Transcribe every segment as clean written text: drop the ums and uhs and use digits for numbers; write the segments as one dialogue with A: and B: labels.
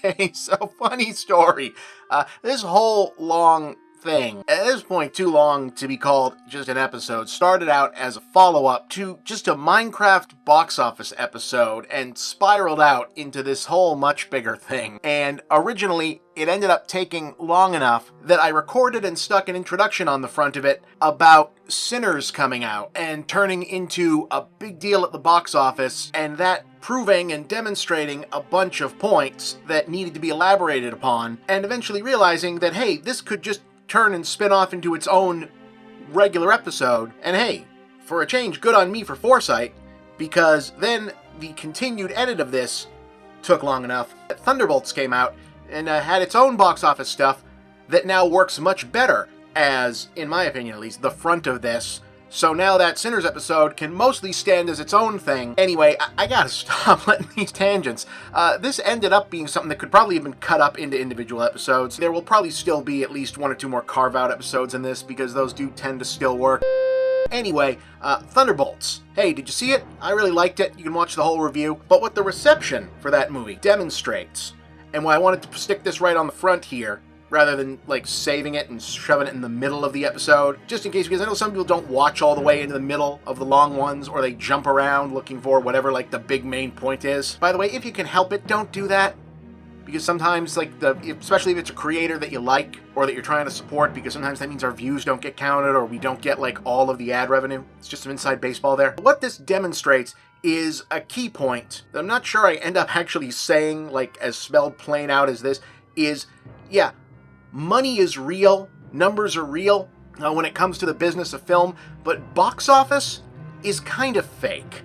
A: Okay, so funny story. This whole long thing, at this point too long to be called just an episode, started out as a follow-up to just a Minecraft box office episode and spiraled out into this whole much bigger thing. And originally, it ended up taking long enough that I recorded and stuck an introduction on the front of it about Sinners coming out and turning into a big deal at the box office, and that proving and demonstrating a bunch of points that needed to be elaborated upon, and eventually realizing that, hey, this could just turn and spin off into its own regular episode, and hey, for a change, good on me for foresight, because then the continued edit of this took long enough that Thunderbolts came out and had its own box office stuff that now works much better as, in my opinion at least, the front of this. So now that Sinners episode can mostly stand as its own thing. Anyway, I gotta stop letting these tangents. This ended up being something that could probably have been cut up into individual episodes. There will probably still be at least one or two more carve-out episodes in this, because those do tend to still work. Anyway, Thunderbolts. Hey, did you see it? I really liked it. You can watch the whole review. But what the reception for that movie demonstrates, and why I wanted to stick this right on the front here, rather than, like, saving it and shoving it in the middle of the episode, just in case, because I know some people don't watch all the way into the middle of the long ones, or they jump around looking for whatever, like, the big main point is. By the way, if you can help it, don't do that, because sometimes, like, especially if it's a creator that you like, or that you're trying to support, because sometimes that means our views don't get counted, or we don't get, like, all of the ad revenue. It's just some inside baseball there. What this demonstrates is a key point that I'm not sure I end up actually saying, like, as spelled plain out as this, is, yeah, money is real, numbers are real when it comes to the business of film, but box office is kind of fake.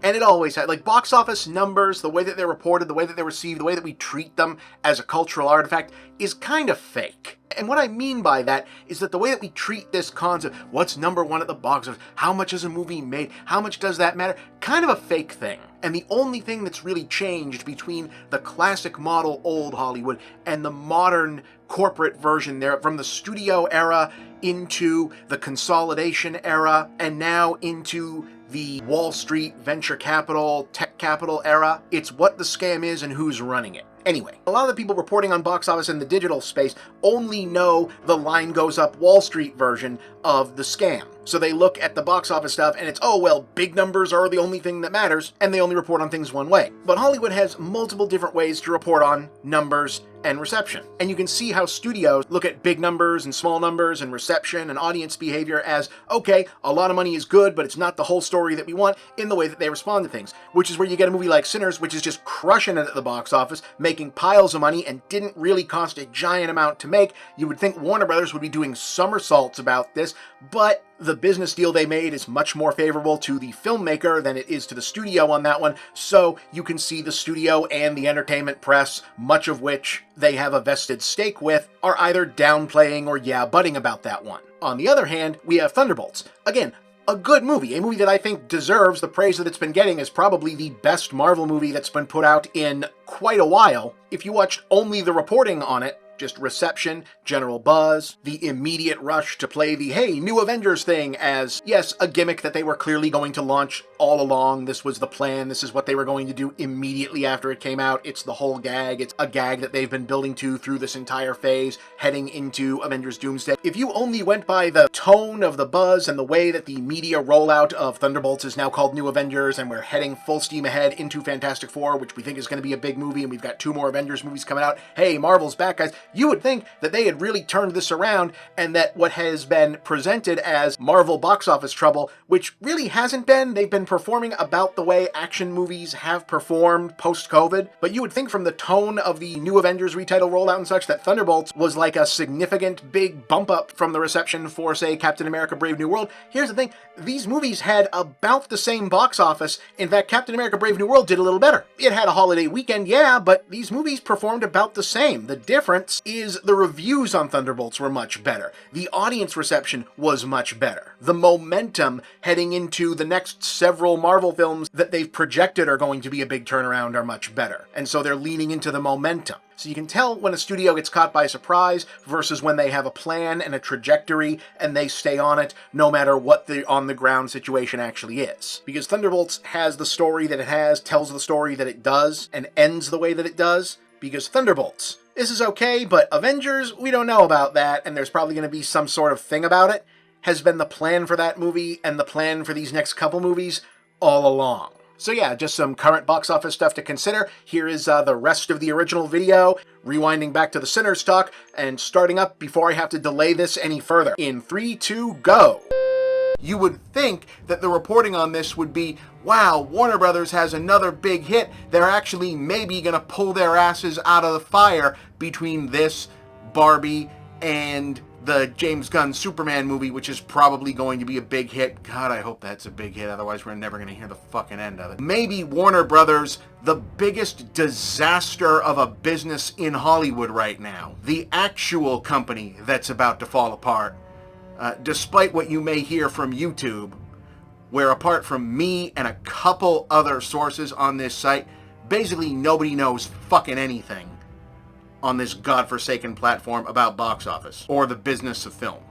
A: And it always had, like, box office numbers, the way that they're reported, the way that they're received, the way that we treat them as a cultural artifact is kind of fake. And what I mean by that is that the way that we treat this concept, what's number one at the box office, how much is a movie made, how much does that matter, kind of a fake thing. And the only thing that's really changed between the classic model old Hollywood and the modern corporate version there, from the studio era into the consolidation era, and now into the Wall Street venture capital, tech capital era, it's what the scam is and who's running it. Anyway, a lot of the people reporting on box office in the digital space only know the line goes up Wall Street version of the scam. So they look at the box office stuff and it's, oh, well, big numbers are the only thing that matters, and they only report on things one way. But Hollywood has multiple different ways to report on numbers and reception. And you can see how studios look at big numbers and small numbers and reception and audience behavior as, okay, a lot of money is good, but it's not the whole story that we want, in the way that they respond to things. Which is where you get a movie like Sinners, which is just crushing it at the box office, making piles of money, and didn't really cost a giant amount to make. You would think Warner Brothers would be doing somersaults about this, but the business deal they made is much more favorable to the filmmaker than it is to the studio on that one, so you can see the studio and the entertainment press, much of which they have a vested stake with, are either downplaying or yeah-butting about that one. On the other hand, we have Thunderbolts. Again, a good movie, a movie that I think deserves the praise that it's been getting as probably the best Marvel movie that's been put out in quite a while. If you watched only the reporting on it, just reception, general buzz, the immediate rush to play the, hey, new Avengers thing as, yes, a gimmick that they were clearly going to launch all along. This was the plan. This is what they were going to do immediately after it came out. It's the whole gag. It's a gag that they've been building to through this entire phase, heading into Avengers Doomsday. If you only went by the tone of the buzz and the way that the media rollout of Thunderbolts is now called New Avengers, and we're heading full steam ahead into Fantastic Four, which we think is going to be a big movie, and we've got 2 more Avengers movies coming out. Hey, Marvel's back, guys. You would think that they had really turned this around, and that what has been presented as Marvel box office trouble, which really hasn't been, they've been performing about the way action movies have performed post-COVID, but you would think from the tone of the New Avengers retitle rollout and such that Thunderbolts was like a significant big bump up from the reception for, say, Captain America Brave New World. Here's the thing, these movies had about the same box office. In fact, Captain America Brave New World did a little better. It had a holiday weekend, yeah, but these movies performed about the same. The difference is the reviews on Thunderbolts were much better. The audience reception was much better. The momentum heading into the next several Marvel films that they've projected are going to be a big turnaround are much better. And so they're leaning into the momentum. So you can tell when a studio gets caught by surprise versus when they have a plan and a trajectory and they stay on it no matter what the on-the-ground situation actually is. Because Thunderbolts has the story that it has, tells the story that it does, and ends the way that it does. because Thunderbolts. This is okay, but Avengers, we don't know about that, and there's probably going to be some sort of thing about it, has been the plan for that movie and the plan for these next couple movies all along. So yeah, just some current box office stuff to consider. Here is the rest of the original video, rewinding back to the Sinners talk, and starting up before I have to delay this any further. In 3, 2, go! You would think that the reporting on this would be, wow, Warner Brothers has another big hit. They're actually maybe going to pull their asses out of the fire between this, Barbie, and the James Gunn Superman movie, which is probably going to be a big hit. God, I hope that's a big hit, otherwise we're never going to hear the fucking end of it. Maybe Warner Brothers, the biggest disaster of a business in Hollywood right now. The actual company that's about to fall apart. Despite what you may hear from YouTube, where apart from me and a couple other sources on this site, basically nobody knows fucking anything on this godforsaken platform about box office or the business of film.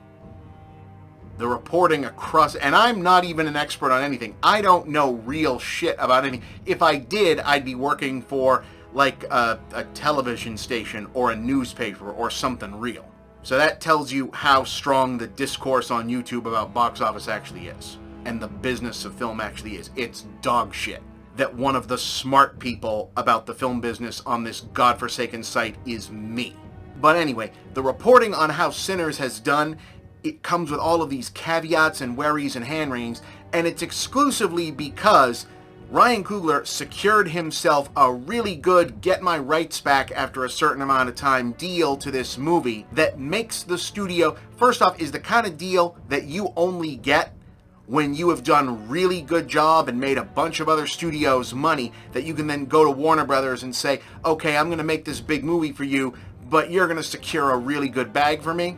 A: The reporting across, and I'm not even an expert on anything. I don't know real shit about anything. If I did, I'd be working for like a television station or a newspaper or something real. So that tells you how strong the discourse on YouTube about box office actually is, and the business of film actually is. It's dog shit. That one of the smart people about the film business on this godforsaken site is me. But anyway, the reporting on how Sinners has done, it comes with all of these caveats and worries and hand-wringings, and it's exclusively because Ryan Coogler secured himself a really good get my rights back after a certain amount of time deal to this movie that makes the studio, first off, is the kind of deal that you only get when you have done a really good job and made a bunch of other studios money, that you can then go to Warner Brothers and say, okay, I'm going to make this big movie for you, but you're going to secure a really good bag for me.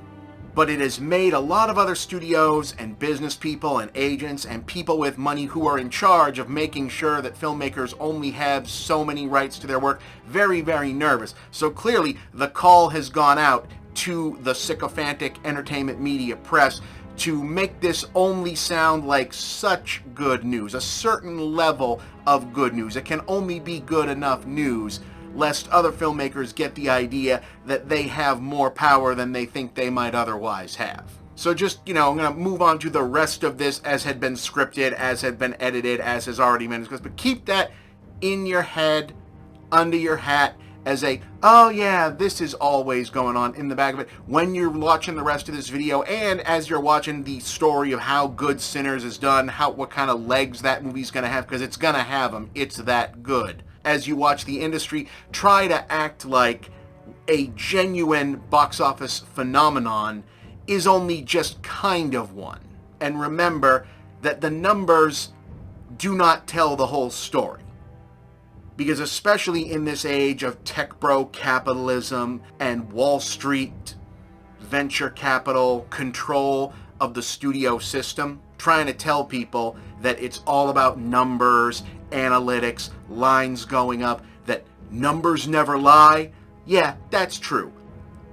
A: But it has made a lot of other studios and business people and agents and people with money who are in charge of making sure that filmmakers only have so many rights to their work very, very nervous. So clearly the call has gone out to the sycophantic entertainment media press to make this only sound like such good news, a certain level of good news. It can only be good enough news, lest other filmmakers get the idea that they have more power than they think they might otherwise have. So just, I'm going to move on to the rest of this as had been scripted, as had been edited, as has already been discussed. But keep that in your head, under your hat, as a, oh yeah, this is always going on in the back of it when you're watching the rest of this video, and as you're watching the story of how good Sinners is done, what kind of legs that movie's going to have, because it's going to have them. It's that good. As you watch the industry try to act like a genuine box office phenomenon is only just kind of one. And remember that the numbers do not tell the whole story. Because especially in this age of tech bro capitalism and Wall Street venture capital control of the studio system, trying to tell people that it's all about numbers, analytics, lines going up, that numbers never lie. Yeah, that's true.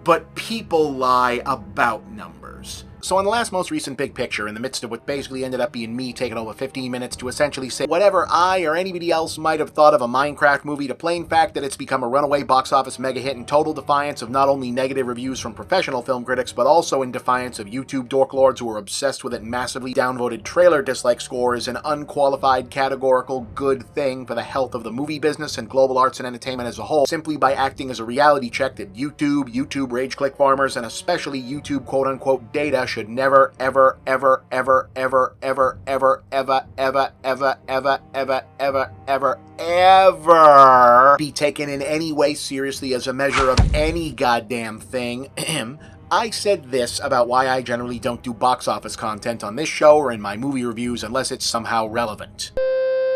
A: But people lie about numbers. So on the last most recent Big Picture, in the midst of what basically ended up being me taking over 15 minutes to essentially say whatever I or anybody else might have thought of a Minecraft movie, to plain fact that it's become a runaway box office mega hit in total defiance of not only negative reviews from professional film critics, but also in defiance of YouTube dorklords who are obsessed with it, massively downvoted trailer dislike score is an unqualified categorical good thing for the health of the movie business and global arts and entertainment as a whole, simply by acting as a reality check that YouTube rage click farmers, and especially YouTube quote-unquote data should never, ever, ever, ever, ever, ever, ever, ever, ever, ever, ever, ever, ever, ever, ever be taken in any way seriously as a measure of any goddamn thing. I said this about why I generally don't do box office content on this show or in my movie reviews unless it's somehow relevant.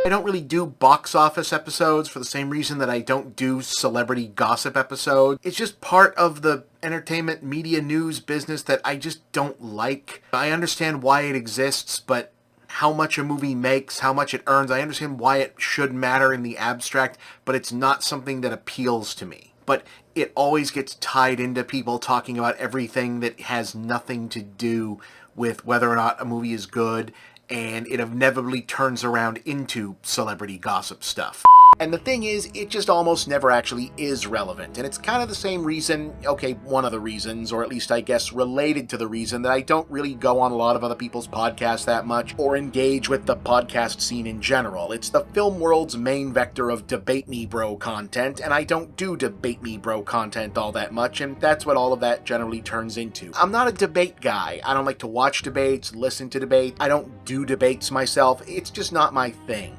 A: I don't really do box office episodes for the same reason that I don't do celebrity gossip episodes. It's just part of the entertainment media news business that I just don't like. I understand why it exists, but how much a movie makes, how much it earns, I understand why it should matter in the abstract, but it's not something that appeals to me. But it always gets tied into people talking about everything that has nothing to do with whether or not a movie is good, and it inevitably turns around into celebrity gossip stuff. And the thing is, it just almost never actually is relevant. And it's kind of the same reason, okay, one of the reasons, or at least I guess related to the reason that I don't really go on a lot of other people's podcasts that much, or engage with the podcast scene in general. It's the film world's main vector of debate me bro content, and I don't do debate me bro content all that much, and that's what all of that generally turns into. I'm not a debate guy. I don't like to watch debates, listen to debates. I don't do debates myself. It's just not my thing.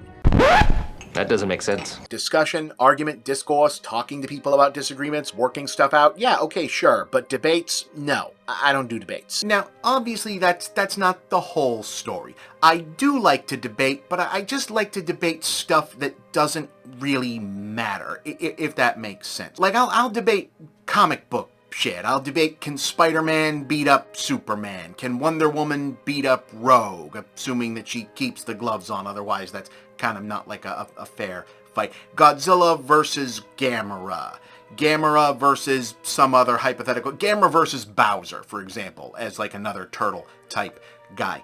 B: That doesn't make sense.
A: Discussion, argument, discourse, talking to people about disagreements, working stuff out, yeah, okay, sure, but debates, no. I don't do debates. Now, obviously, that's not the whole story. I do like to debate, but I just like to debate stuff that doesn't really matter, if that makes sense. Like, I'll debate comic book shit. I'll debate, can Spider-Man beat up Superman? Can Wonder Woman beat up Rogue? Assuming that she keeps the gloves on, otherwise that's kind of not like a fair fight. Godzilla versus Gamera. Gamera versus some other hypothetical. Gamera versus Bowser, for example, as like another turtle type guy.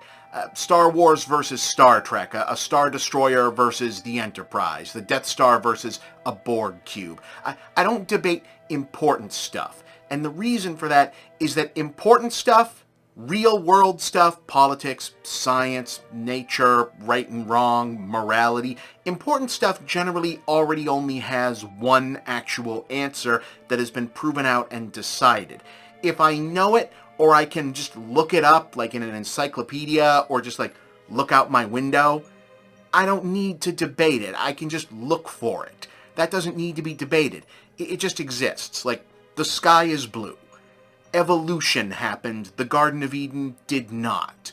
A: Star Wars versus Star Trek, a Star Destroyer versus the Enterprise, the Death Star versus a Borg cube. I don't debate important stuff. And the reason for that is that important stuff, real world stuff, politics, science, nature, right and wrong, morality, important stuff generally already only has one actual answer that has been proven out and decided. If I know it, or I can just look it up like in an encyclopedia, or just like look out my window, I don't need to debate it. I can just look for it. That doesn't need to be debated. It just exists. Like, the sky is blue. Evolution happened. The Garden of Eden did not.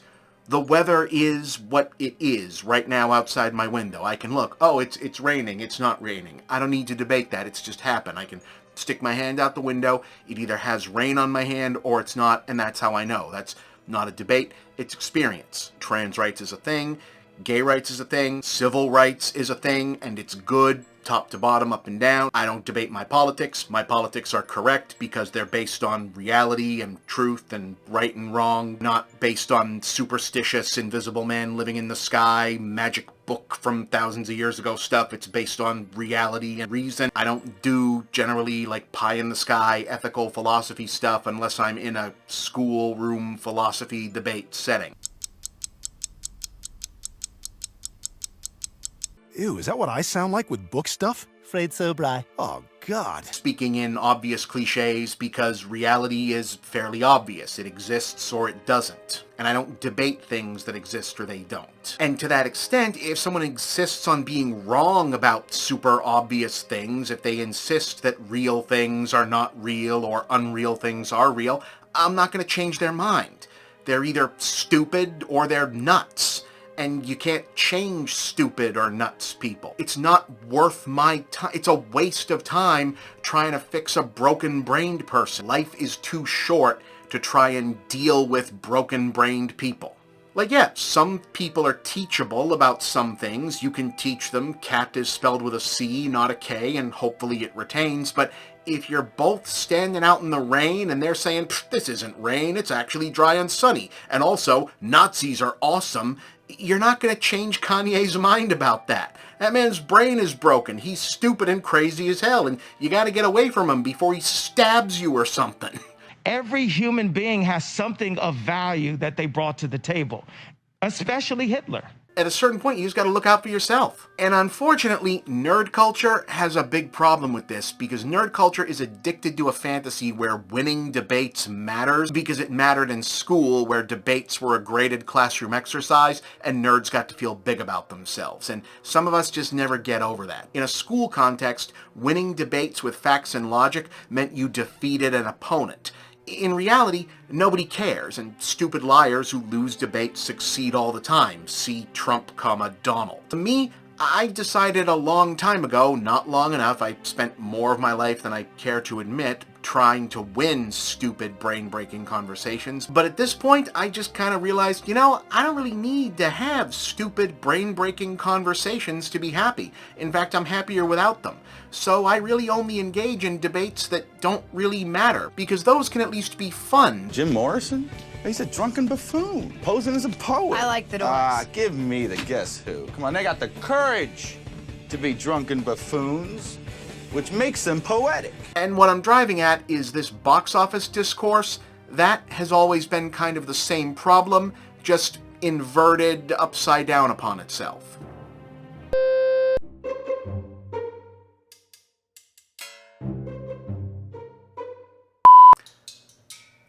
A: The weather is what it is right now outside my window. I can look. Oh, it's raining. It's not raining. I don't need to debate that. It's just happened. I can stick my hand out the window. It either has rain on my hand or it's not, and that's how I know. That's not a debate. It's experience. Trans rights is a thing. Gay rights is a thing. Civil rights is a thing, and it's good. Top to bottom, up and down. I don't debate my politics. My politics are correct because they're based on reality and truth and right and wrong, not based on superstitious invisible man living in the sky, magic book from thousands of years ago stuff. It's based on reality and reason. I don't do generally like pie in the sky ethical philosophy stuff unless I'm in a schoolroom philosophy debate setting.
C: Ew, is that what I sound like with book stuff?
D: Afraid so, Bri.
C: Oh, God.
A: Speaking in obvious cliches because reality is fairly obvious. It exists or it doesn't. And I don't debate things that exist or they don't. And to that extent, if someone insists on being wrong about super obvious things, if they insist that real things are not real or unreal things are real, I'm not going to change their mind. They're either stupid or they're nuts. And you can't change stupid or nuts people. It's not worth my time. It's a waste of time trying to fix a broken-brained person. Life is too short to try and deal with broken-brained people. Like, yeah, some people are teachable about some things. You can teach them cat is spelled with a C, not a K, and hopefully it retains. But if you're both standing out in the rain and they're saying, this isn't rain, it's actually dry and sunny, and also, Nazis are awesome, you're not going to change Kanye's mind about that. That man's brain is broken. He's stupid and crazy as hell, and you got to get away from him before he stabs you or something.
E: Every human being has something of value that they brought to the table, especially Hitler.
A: At a certain point, you just got to look out for yourself. And unfortunately, nerd culture has a big problem with this because nerd culture is addicted to a fantasy where winning debates matters because it mattered in school where debates were a graded classroom exercise and nerds got to feel big about themselves. And some of us just never get over that. In a school context, winning debates with facts and logic meant you defeated an opponent. In reality, nobody cares, and stupid liars who lose debates succeed all the time. See Trump, Donald. To me, I decided a long time ago, not long enough, I spent more of my life than I care to admit trying to win stupid brain-breaking conversations. But at this point, I just kind of realized, I don't really need to have stupid brain-breaking conversations to be happy. In fact, I'm happier without them. So I really only engage in debates that don't really matter, because those can at least be fun.
F: Jim Morrison? He's a drunken buffoon, posing as a poet.
G: I like the doors.
F: Give me the guess who. Come on, they got the courage to be drunken buffoons, which makes them poetic.
A: And what I'm driving at is this box office discourse. That has always been kind of the same problem, just inverted upside down upon itself.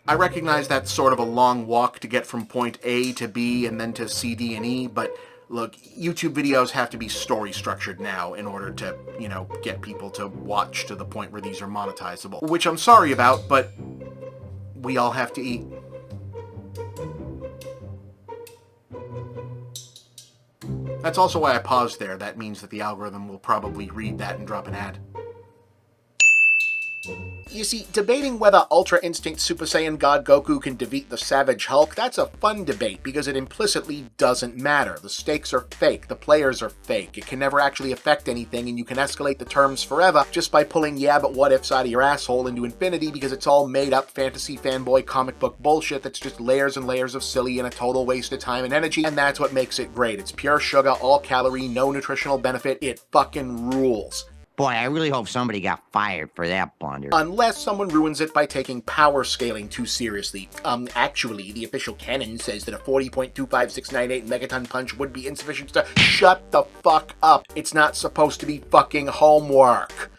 A: I recognize that's sort of a long walk to get from point A to B and then to C, D, and E, but look, YouTube videos have to be story structured now in order to, get people to watch to the point where these are monetizable. Which I'm sorry about, but we all have to eat. That's also why I paused there. That means that the algorithm will probably read that and drop an ad. You see, debating whether Ultra Instinct Super Saiyan God Goku can defeat the Savage Hulk, that's a fun debate because it implicitly doesn't matter. The stakes are fake, the players are fake, it can never actually affect anything, and you can escalate the terms forever just by pulling yeah but what ifs out of your asshole into infinity because it's all made up fantasy fanboy comic book bullshit that's just layers and layers of silly and a total waste of time and energy, and that's what makes it great. It's pure sugar, all calorie, no nutritional benefit, it fucking rules.
D: Boy, I really hope somebody got fired for that blunder.
A: Unless someone ruins it by taking power scaling too seriously. Actually, the official canon says that a 40.25698 megaton punch would be insufficient to— Shut the fuck up. It's not supposed to be fucking homework.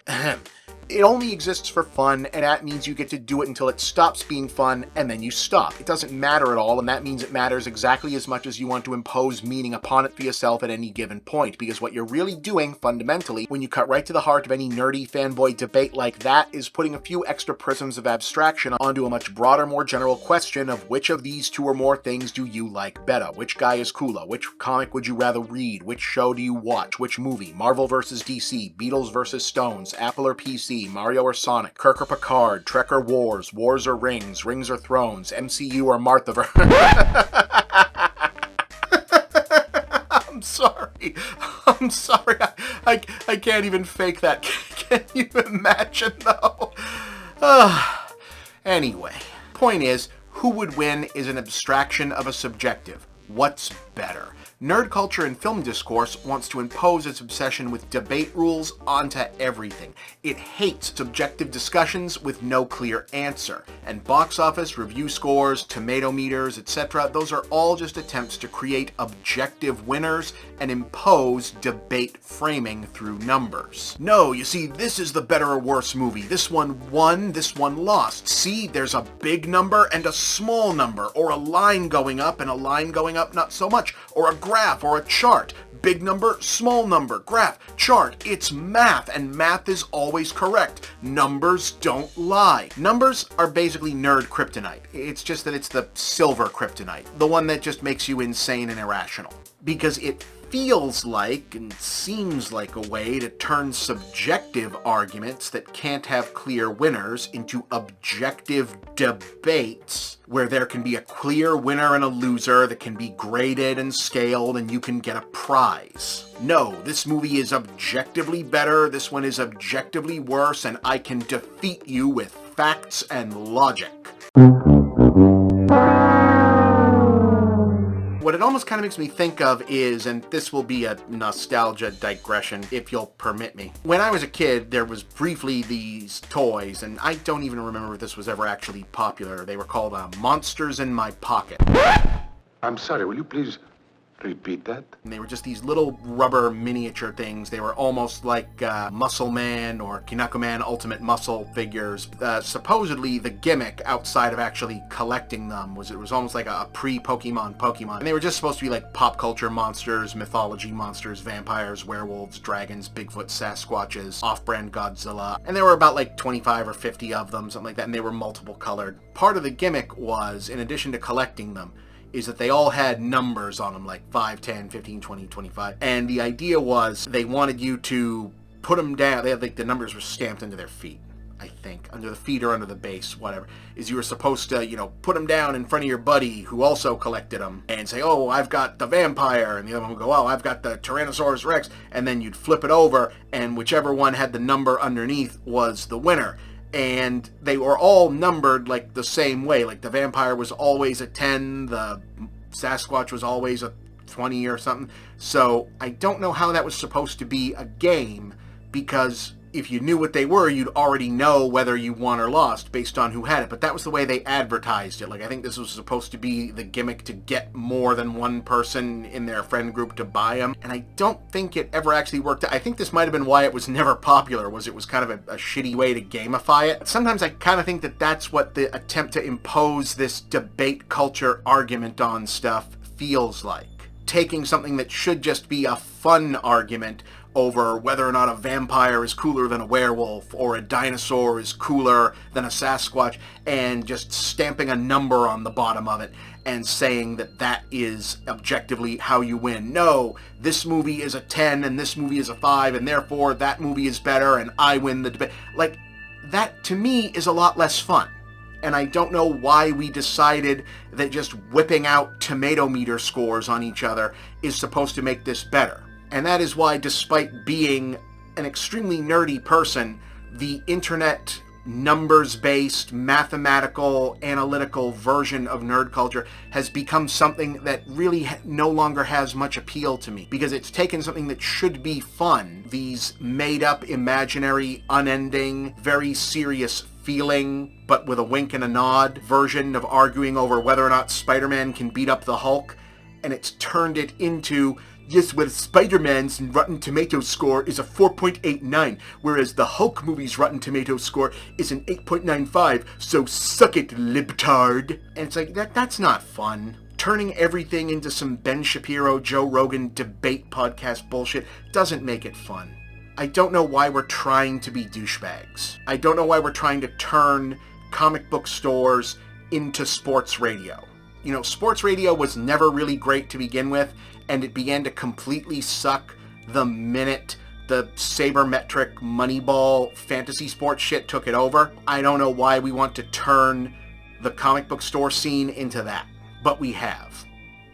A: It only exists for fun, and that means you get to do it until it stops being fun, and then you stop. It doesn't matter at all, and that means it matters exactly as much as you want to impose meaning upon it for yourself at any given point, because what you're really doing, fundamentally, when you cut right to the heart of any nerdy fanboy debate like that, is putting a few extra prisms of abstraction onto a much broader, more general question of which of these two or more things do you like better? Which guy is cooler? Which comic would you rather read? Which show do you watch? Which movie? Marvel vs. DC, Beatles vs. Stones, Apple or PC, Mario or Sonic, Kirk or Picard, Trek or Wars, Wars or Rings, Rings or Thrones, MCU or Martha I'm sorry. I can't even fake that. Can you imagine, though? Anyway, point is, who would win is an abstraction of a subjective. What's better? Nerd culture and film discourse wants to impose its obsession with debate rules onto everything. It hates subjective discussions with no clear answer. And box office, review scores, tomato meters, etc., those are all just attempts to create objective winners and impose debate framing through numbers. No, you see, this is the better or worse movie. This one won, this one lost. See, there's a big number and a small number, or a line going up and a line going up not so much, or a graph or a chart. Big number, small number, graph, chart. It's math, and math is always correct. Numbers don't lie. Numbers are basically nerd kryptonite. It's just that it's the silver kryptonite, the one that just makes you insane and irrational. Because it feels like and seems like a way to turn subjective arguments that can't have clear winners into objective debates where there can be a clear winner and a loser that can be graded and scaled and you can get a prize. No, this movie is objectively better, this one is objectively worse, and I can defeat you with facts and logic. What it almost kind of makes me think of is, and this will be a nostalgia digression, if you'll permit me. When I was a kid, there was briefly these toys, and I don't even remember if this was ever actually popular. They were called Monsters in My Pocket.
G: I'm sorry, will you please repeat that?
A: And they were just these little rubber miniature things. They were almost like Muscle Man or Kinakuman Ultimate Muscle figures. Supposedly the gimmick outside of actually collecting them was it was almost like a pre-Pokemon Pokemon. And they were just supposed to be like pop culture monsters, mythology monsters, vampires, werewolves, dragons, Bigfoot, Sasquatches, off-brand Godzilla. And there were about like 25 or 50 of them, something like that, and they were multiple colored. Part of the gimmick was, in addition to collecting them, is that they all had numbers on them, like 5, 10, 15, 20, 25. And the idea was they wanted you to put them down. They had like the numbers were stamped into their feet, I think, under the feet or under the base, whatever. Is you were supposed to, put them down in front of your buddy who also collected them and say, oh, I've got the vampire. And the other one would go, oh, I've got the Tyrannosaurus Rex. And then you'd flip it over and whichever one had the number underneath was the winner. And they were all numbered like the same way. Like the vampire was always a 10, the Sasquatch was always a 20 or something. So I don't know how that was supposed to be a game, because if you knew what they were, you'd already know whether you won or lost based on who had it. But that was the way they advertised it. Like, I think this was supposed to be the gimmick to get more than one person in their friend group to buy them. And I don't think it ever actually worked out. I think this might have been why it was never popular, was it was kind of a shitty way to gamify it. Sometimes I kind of think that that's what the attempt to impose this debate culture argument on stuff feels like. Taking something that should just be a fun argument over whether or not a vampire is cooler than a werewolf or a dinosaur is cooler than a Sasquatch, and just stamping a number on the bottom of it and saying that that is objectively how you win. No, this movie is a 10 and this movie is a 5 and therefore that movie is better and I win the debate. Like, that to me is a lot less fun. And I don't know why we decided that just whipping out tomato meter scores on each other is supposed to make this better. And that is why, despite being an extremely nerdy person, the internet numbers-based, mathematical, analytical version of nerd culture has become something that really no longer has much appeal to me, because it's taken something that should be fun, these made-up, imaginary, unending, very serious feeling, but with a wink and a nod version of arguing over whether or not Spider-Man can beat up the Hulk, and it's turned it into, yes, well, Spider-Man's Rotten Tomatoes score is a 4.89, whereas the Hulk movie's Rotten Tomatoes score is an 8.95, so suck it, libtard. And it's like, that's not fun. Turning everything into some Ben Shapiro, Joe Rogan debate podcast bullshit doesn't make it fun. I don't know why we're trying to be douchebags. I don't know why we're trying to turn comic book stores into sports radio. You know, sports radio was never really great to begin with, and it began to completely suck the minute the sabermetric Moneyball fantasy sports shit took it over. I don't know why we want to turn the comic book store scene into that, but we have.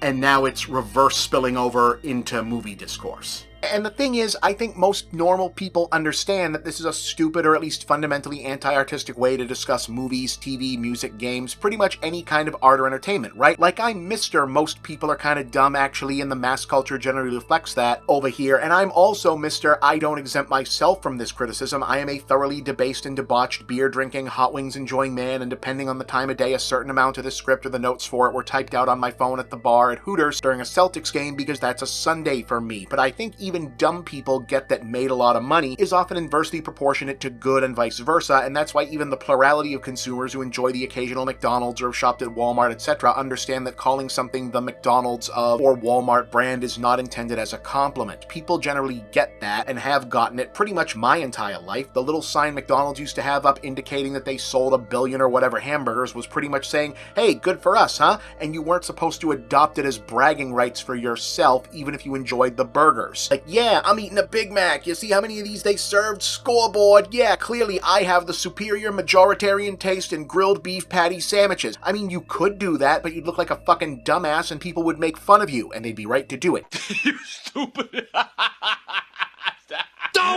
A: And now it's reverse spilling over into movie discourse. And the thing is, I think most normal people understand that this is a stupid or at least fundamentally anti-artistic way to discuss movies, TV, music, games, pretty much any kind of art or entertainment, right? Like, I'm Mr. Most people are kind of dumb, actually, and the mass culture generally reflects that over here. And I'm also Mr. I don't exempt myself from this criticism. I am a thoroughly debased and debauched, beer-drinking, hot wings-enjoying man, and depending on the time of day, a certain amount of the script or the notes for it were typed out on my phone at the bar at Hooters during a Celtics game because that's a Sunday for me. But I think even dumb people get that made a lot of money is often inversely proportionate to good and vice versa, and that's why even the plurality of consumers who enjoy the occasional McDonald's or have shopped at Walmart, etc., understand that calling something the McDonald's of or Walmart brand is not intended as a compliment. People generally get that and have gotten it pretty much my entire life. The little sign McDonald's used to have up indicating that they sold 1 billion or whatever hamburgers was pretty much saying, hey, good for us, huh? And you weren't supposed to adopt it as bragging rights for yourself, even if you enjoyed the burgers. Like, yeah, I'm eating a Big Mac. You see how many of these they served? Scoreboard. Yeah, clearly I have the superior majoritarian taste in grilled beef patty sandwiches. I mean, you could do that, but you'd look like a fucking dumbass and people would make fun of you, and they'd be right to do it.
F: You stupid.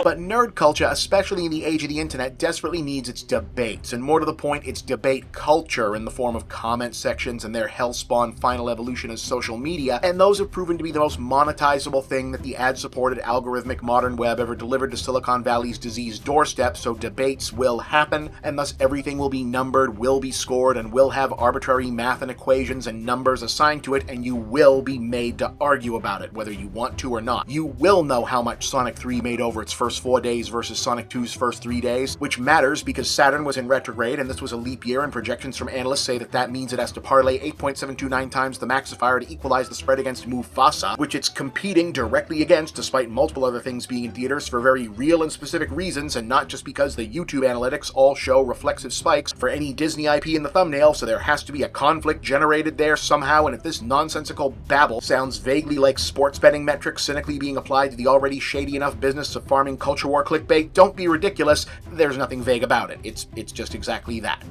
A: But nerd culture, especially in the age of the internet, desperately needs its debates, and more to the point, its debate culture in the form of comment sections and their hellspawn final evolution as social media, and those have proven to be the most monetizable thing that the ad-supported algorithmic modern web ever delivered to Silicon Valley's diseased doorstep, so debates will happen, and thus everything will be numbered, will be scored, and will have arbitrary math and equations and numbers assigned to it, and you will be made to argue about it, whether you want to or not. You will know how much Sonic 3 made over its first 4 days versus Sonic 2's first 3 days, which matters because Saturn was in retrograde and this was a leap year, and projections from analysts say that that means it has to parlay 8.729 times the maxifier to equalize the spread against Mufasa, which it's competing directly against despite multiple other things being in theaters for very real and specific reasons, and not just because the YouTube analytics all show reflexive spikes for any Disney IP in the thumbnail, so there has to be a conflict generated there somehow, and if this nonsensical babble sounds vaguely like sports betting metrics cynically being applied to the already shady enough business of farming culture war clickbait, don't be ridiculous. There's nothing vague about it. It's just exactly that.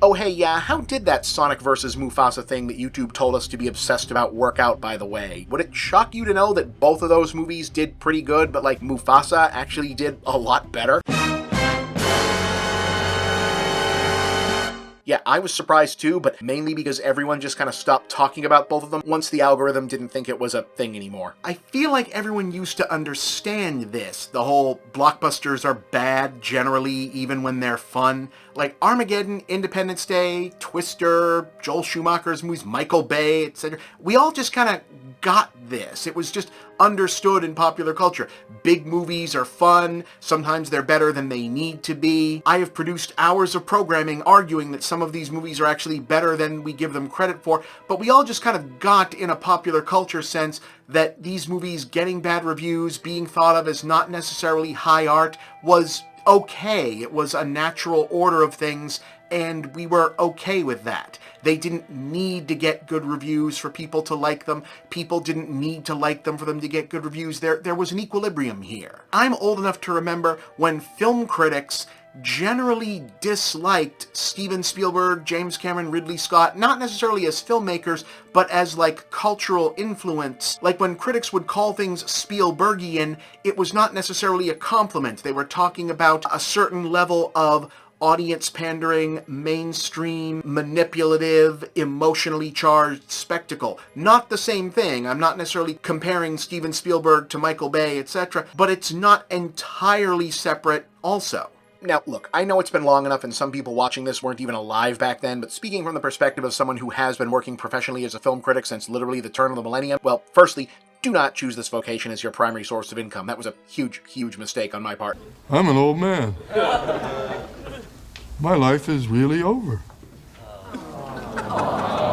A: Oh hey, yeah, how did that Sonic vs. Mufasa thing that YouTube told us to be obsessed about work out, by the way? Would it shock you to know that both of those movies did pretty good, but like Mufasa actually did a lot better? Yeah, I was surprised too, but mainly because everyone just kind of stopped talking about both of them once the algorithm didn't think it was a thing anymore. I feel like everyone used to understand this. The whole blockbusters are bad generally, even when they're fun. Like Armageddon, Independence Day, Twister, Joel Schumacher's movies, Michael Bay, etc. We all just kind of got this. It was just understood in popular culture. Big movies are fun. Sometimes they're better than they need to be. I have produced hours of programming arguing that some of these movies are actually better than we give them credit for, but we all just kind of got in a popular culture sense that these movies getting bad reviews, being thought of as not necessarily high art, was okay. It was a natural order of things, and we were okay with that. They didn't need to get good reviews for people to like them. People didn't need to like them for them to get good reviews. There was an equilibrium here. I'm old enough to remember when film critics generally disliked Steven Spielberg, James Cameron, Ridley Scott, not necessarily as filmmakers, but as like cultural influence. Like when critics would call things Spielbergian, it was not necessarily a compliment. They were talking about a certain level of audience pandering, mainstream, manipulative, emotionally charged spectacle. Not the same thing. I'm not necessarily comparing Steven Spielberg to Michael Bay, etc., but it's not entirely separate also. Now, look, I know it's been long enough and some people watching this weren't even alive back then, but speaking from the perspective of someone who has been working professionally as a film critic since literally the turn of the millennium, well, firstly, do not choose this vocation as your primary source of income. That was a huge, huge mistake on my part.
H: I'm an old man. My life is really over.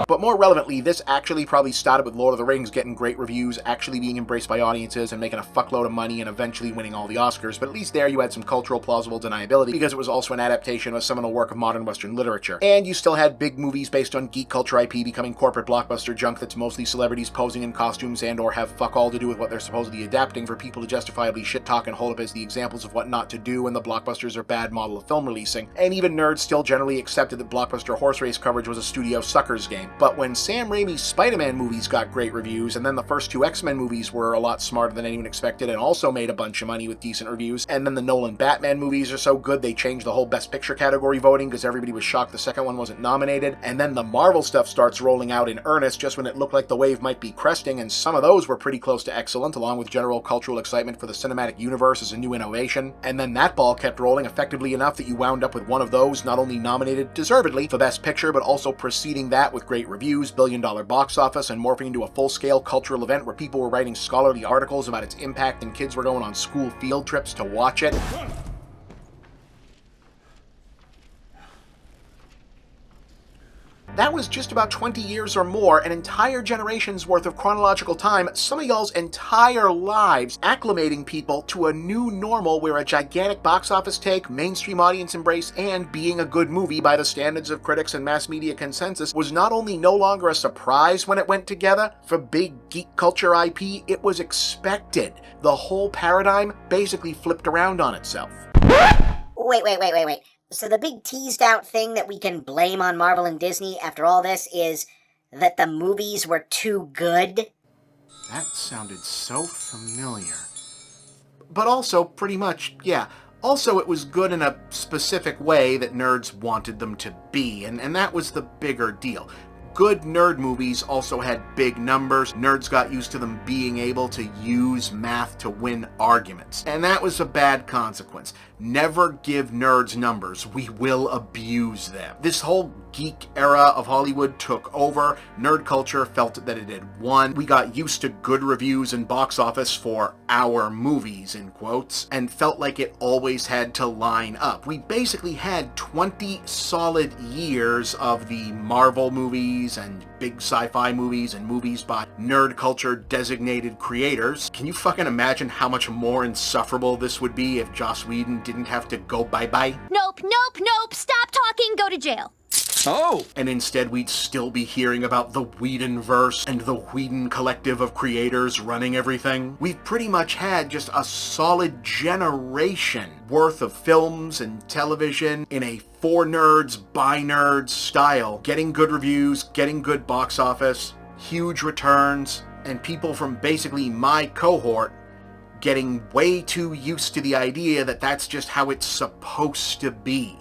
A: But more relevantly, this actually probably started with Lord of the Rings getting great reviews, actually being embraced by audiences and making a fuckload of money and eventually winning all the Oscars, but at least there you had some cultural plausible deniability because it was also an adaptation of a seminal work of modern Western literature. And you still had big movies based on geek culture IP becoming corporate blockbuster junk that's mostly celebrities posing in costumes and or have fuck all to do with what they're supposedly adapting for people to justifiably shit-talk and hold up as the examples of what not to do when the blockbusters are bad model of film releasing. And even nerds still generally accepted that blockbuster horse race coverage was a studio sucker's game. But when Sam Raimi's Spider-Man movies got great reviews, and then the first two X-Men movies were a lot smarter than anyone expected and also made a bunch of money with decent reviews, and then the Nolan Batman movies are so good they changed the whole Best Picture category voting because everybody was shocked the second one wasn't nominated, and then the Marvel stuff starts rolling out in earnest just when it looked like the wave might be cresting, and some of those were pretty close to excellent, along with general cultural excitement for the cinematic universe as a new innovation, and then that ball kept rolling effectively enough that you wound up with one of those not only nominated deservedly for Best Picture, but also preceding that with great reviews, billion-dollar box office, and morphing into a full-scale cultural event where people were writing scholarly articles about its impact and kids were going on school field trips to watch it. That was just about 20 years or more, an entire generation's worth of chronological time, some of y'all's entire lives acclimating people to a new normal where a gigantic box office take, mainstream audience embrace, and being a good movie by the standards of critics and mass media consensus was not only no longer a surprise when it went together, for big geek culture IP, it was expected. The whole paradigm basically flipped around on itself.
I: Wait. So the big teased out thing that we can blame on Marvel and Disney after all this is that the movies were too good?
A: That sounded so familiar. But also, pretty much, yeah. Also, it was good in a specific way that nerds wanted them to be, and that was the bigger deal. Good nerd movies also had big numbers. Nerds got used to them being able to use math to win arguments. And that was a bad consequence. Never give nerds numbers. We will abuse them. This whole geek era of Hollywood took over. Nerd culture felt that it had won. We got used to good reviews and box office for our movies, in quotes, and felt like it always had to line up. We basically had 20 solid years of the Marvel movies and big sci-fi movies and movies by nerd culture designated creators. Can you fucking imagine how much more insufferable this would be if Joss Whedon didn't have to go bye-bye?
J: Nope. Stop talking, go to jail.
H: Oh!
A: And instead we'd still be hearing about the Whedonverse and the Whedon collective of creators running everything. We've pretty much had just a solid generation worth of films and television in a for nerds, by nerds style, getting good reviews, getting good box office, huge returns, and people from basically my cohort getting way too used to the idea that that's just how it's supposed to be.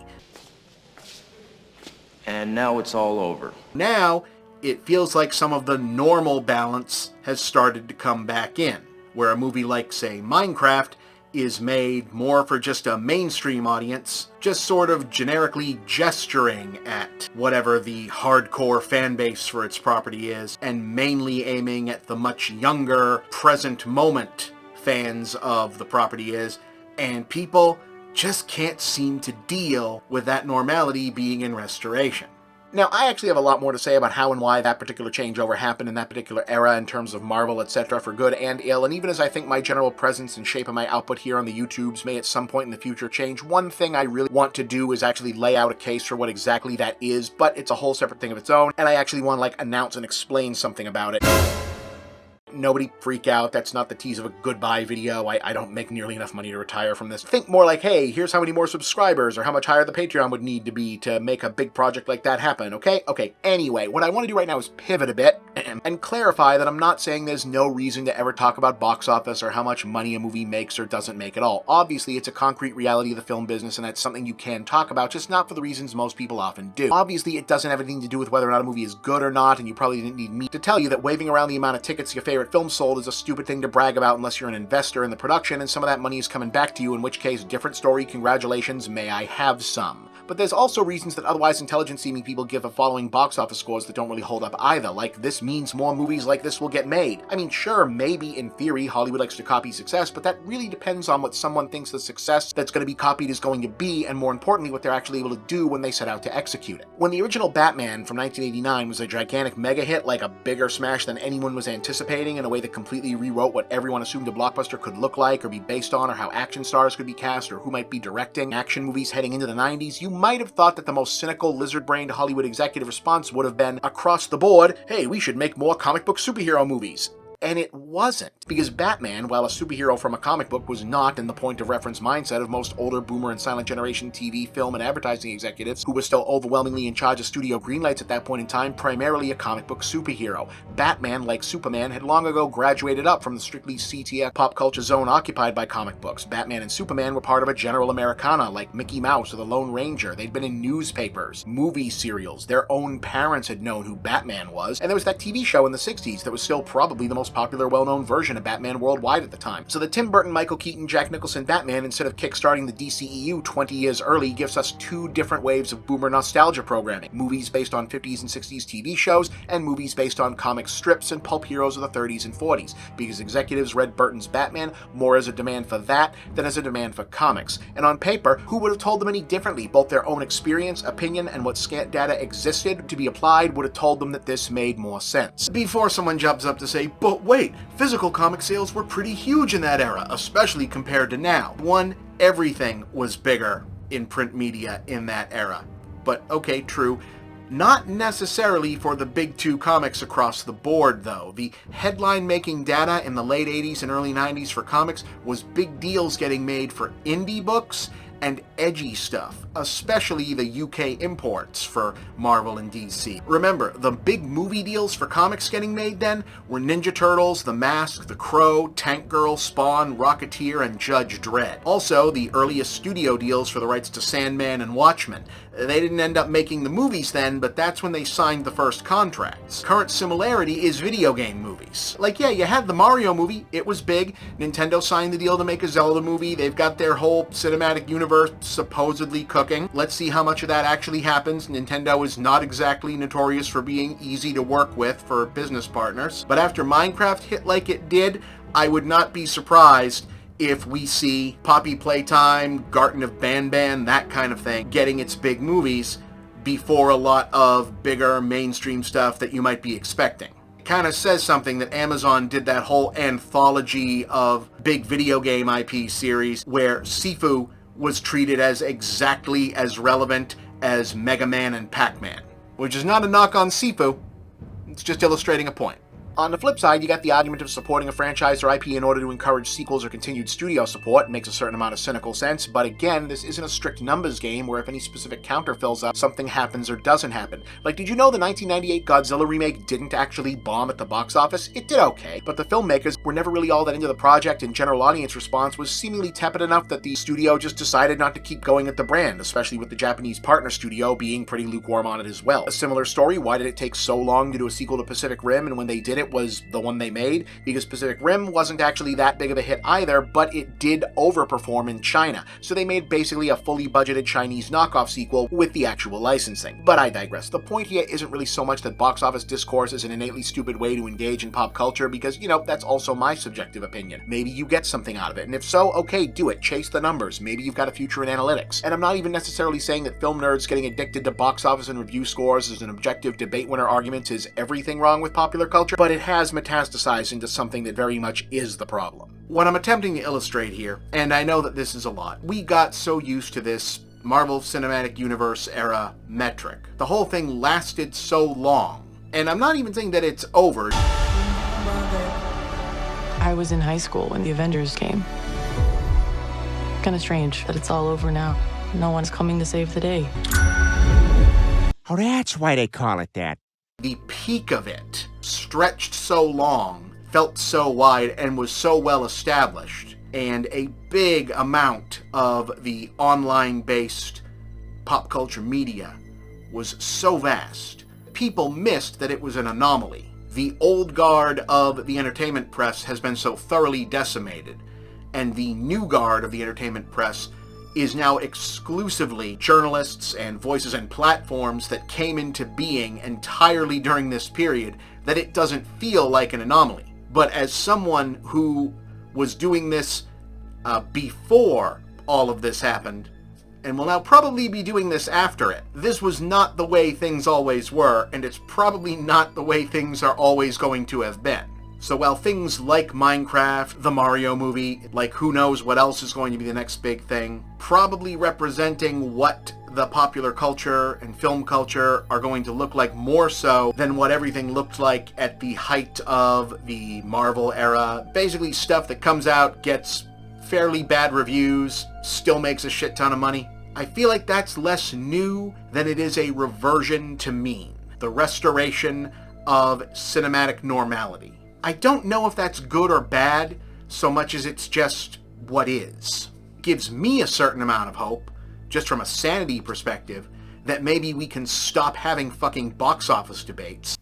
F: And now it's all over.
A: Now, it feels like some of the normal balance has started to come back in, where a movie like, say, Minecraft is made more for just a mainstream audience, just sort of generically gesturing at whatever the hardcore fan base for its property is, and mainly aiming at the much younger, present moment fans of the property is, and people just can't seem to deal with that normality being in restoration. Now, I actually have a lot more to say about how and why that particular changeover happened in that particular era in terms of Marvel, etc., for good and ill, and even as I think my general presence and shape of my output here on the YouTubes may at some point in the future change, one thing I really want to do is actually lay out a case for what exactly that is, but it's a whole separate thing of its own, and I actually want to, announce and explain something about it. Nobody freak out, that's not the tease of a goodbye video. I don't make nearly enough money to retire from this. Think more like, hey, here's how many more subscribers or how much higher the Patreon would need to be to make a big project like that happen, okay? Okay, anyway, what I want to do right now is pivot a bit and clarify that I'm not saying there's no reason to ever talk about box office or how much money a movie makes or doesn't make at all. Obviously, it's a concrete reality of the film business and that's something you can talk about, just not for the reasons most people often do. Obviously, it doesn't have anything to do with whether or not a movie is good or not, and you probably didn't need me to tell you that waving around the amount of tickets your favorite film sold is a stupid thing to brag about unless you're an investor in the production and some of that money is coming back to you, in which case, different story, congratulations, may I have some. But there's also reasons that otherwise intelligent-seeming people give of following box office scores that don't really hold up either, like this means more movies like this will get made. I mean, sure, maybe in theory Hollywood likes to copy success, but that really depends on what someone thinks the success that's going to be copied is going to be, and more importantly, what they're actually able to do when they set out to execute it. When the original Batman from 1989 was a gigantic mega hit, like a bigger smash than anyone was anticipating in a way that completely rewrote what everyone assumed a blockbuster could look like or be based on, or how action stars could be cast, or who might be directing action movies heading into the 90s, you might have thought that the most cynical, lizard-brained Hollywood executive response would have been, across the board, hey, we should make more comic book superhero movies. And it wasn't, because Batman, while a superhero from a comic book, was not in the point-of-reference mindset of most older boomer and silent generation TV, film, and advertising executives who were still overwhelmingly in charge of studio greenlights at that point in time, primarily a comic book superhero. Batman, like Superman, had long ago graduated up from the strictly C-tier pop culture zone occupied by comic books. Batman and Superman were part of a general Americana, like Mickey Mouse or the Lone Ranger. They'd been in newspapers, movie serials, their own parents had known who Batman was, and there was that TV show in the 60s that was still probably the most popular, well-known version of Batman worldwide at the time. So the Tim Burton, Michael Keaton, Jack Nicholson Batman, instead of kickstarting the DCEU 20 years early, gives us two different waves of boomer nostalgia programming. Movies based on 50s and 60s TV shows, and movies based on comic strips and pulp heroes of the 30s and 40s, because executives read Burton's Batman more as a demand for that than as a demand for comics. And on paper, who would have told them any differently? Both their own experience, opinion, and what scant data existed to be applied would have told them that this made more sense. Before someone jumps up to say, but wait, physical comic sales were pretty huge in that era, especially compared to now. One, everything was bigger in print media in that era. But okay, true. Not necessarily for the big two comics across the board, though. The headline-making data in the late 80s and early 90s for comics was big deals getting made for indie books and edgy stuff, especially the UK imports for Marvel and DC. Remember, the big movie deals for comics getting made then were Ninja Turtles, The Mask, The Crow, Tank Girl, Spawn, Rocketeer, and Judge Dredd. Also, the earliest studio deals for the rights to Sandman and Watchmen. They didn't end up making the movies then, but that's when they signed the first contracts. Current similarity is video game movies. Like, yeah, you had the Mario movie, it was big. Nintendo signed the deal to make a Zelda movie. They've got their whole cinematic universe supposedly cooking. Let's see how much of that actually happens. Nintendo is not exactly notorious for being easy to work with for business partners. But after Minecraft hit like it did, I would not be surprised if we see Poppy Playtime, Garten of Banban, that kind of thing, getting its big movies before a lot of bigger mainstream stuff that you might be expecting. It kind of says something that Amazon did that whole anthology of big video game IP series where Sifu was treated as exactly as relevant as Mega Man and Pac-Man. Which is not a knock on Sifu, it's just illustrating a point. On the flip side, you got the argument of supporting a franchise or IP in order to encourage sequels or continued studio support. It makes a certain amount of cynical sense, but again, this isn't a strict numbers game where if any specific counter fills up, something happens or doesn't happen. Like, did you know the 1998 Godzilla remake didn't actually bomb at the box office? It did okay, but the filmmakers were never really all that into the project, and general audience response was seemingly tepid enough that the studio just decided not to keep going at the brand, especially with the Japanese partner studio being pretty lukewarm on it as well. A similar story, why did it take so long to do a sequel to Pacific Rim, and when they did it was the one they made? Because Pacific Rim wasn't actually that big of a hit either, but it did overperform in China, so they made basically a fully budgeted Chinese knockoff sequel with the actual licensing. But I digress. The point here isn't really so much that box office discourse is an innately stupid way to engage in pop culture, because, you know, that's also my subjective opinion. Maybe you get something out of it, and if so, okay, do it. Chase the numbers. Maybe you've got a future in analytics. And I'm not even necessarily saying that film nerds getting addicted to box office and review scores as an objective debate winner argument is everything wrong with popular culture, but it has metastasized into something that very much is the problem. What I'm attempting to illustrate here, and I know that this is a lot, we got so used to this Marvel Cinematic Universe era metric. The whole thing lasted so long, and I'm not even saying that it's over.
K: I was in high school when the Avengers came. Kind of strange that it's all over now. No one's coming to save the day.
D: Oh, that's why they call it that.
A: The peak of it stretched so long, felt so wide, and was so well established, and a big amount of the online-based pop culture media was so vast, people missed that it was an anomaly. The old guard of the entertainment press has been so thoroughly decimated, and the new guard of the entertainment press is now exclusively journalists and voices and platforms that came into being entirely during this period, that it doesn't feel like an anomaly. But as someone who was doing this before all of this happened, and will now probably be doing this after it, this was not the way things always were, and it's probably not the way things are always going to have been. So while things like Minecraft, the Mario movie, like who knows what else is going to be the next big thing, probably representing what the popular culture and film culture are going to look like more so than what everything looked like at the height of the Marvel era. Basically stuff that comes out, gets fairly bad reviews, still makes a shit ton of money. I feel like that's less new than it is a reversion to mean. The restoration of cinematic normality. I don't know if that's good or bad, so much as it's just what is. It gives me a certain amount of hope, just from a sanity perspective, that maybe we can stop having fucking box office debates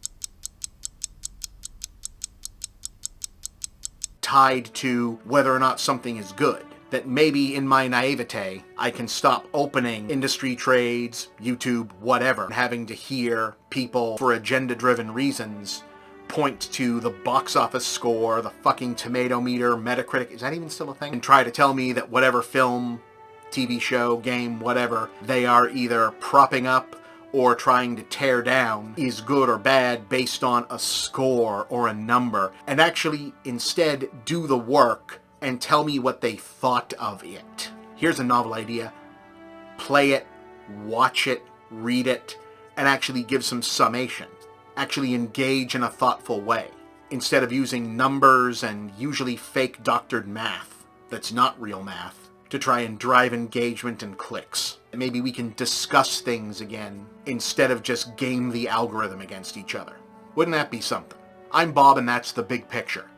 A: tied to whether or not something is good. That maybe in my naivete, I can stop opening industry trades, YouTube, whatever, and having to hear people for agenda-driven reasons point to the box office score, the fucking tomato meter, Metacritic, is that even still a thing? And try to tell me that whatever film, TV show, game, whatever, they are either propping up or trying to tear down is good or bad based on a score or a number, and actually instead do the work and tell me what they thought of it. Here's a novel idea. Play it, watch it, read it, and actually give some summation. Actually engage in a thoughtful way, instead of using numbers and usually fake doctored math that's not real math to try and drive engagement and clicks. Maybe we can discuss things again instead of just game the algorithm against each other. Wouldn't that be something? I'm Bob, and that's The Big Picture.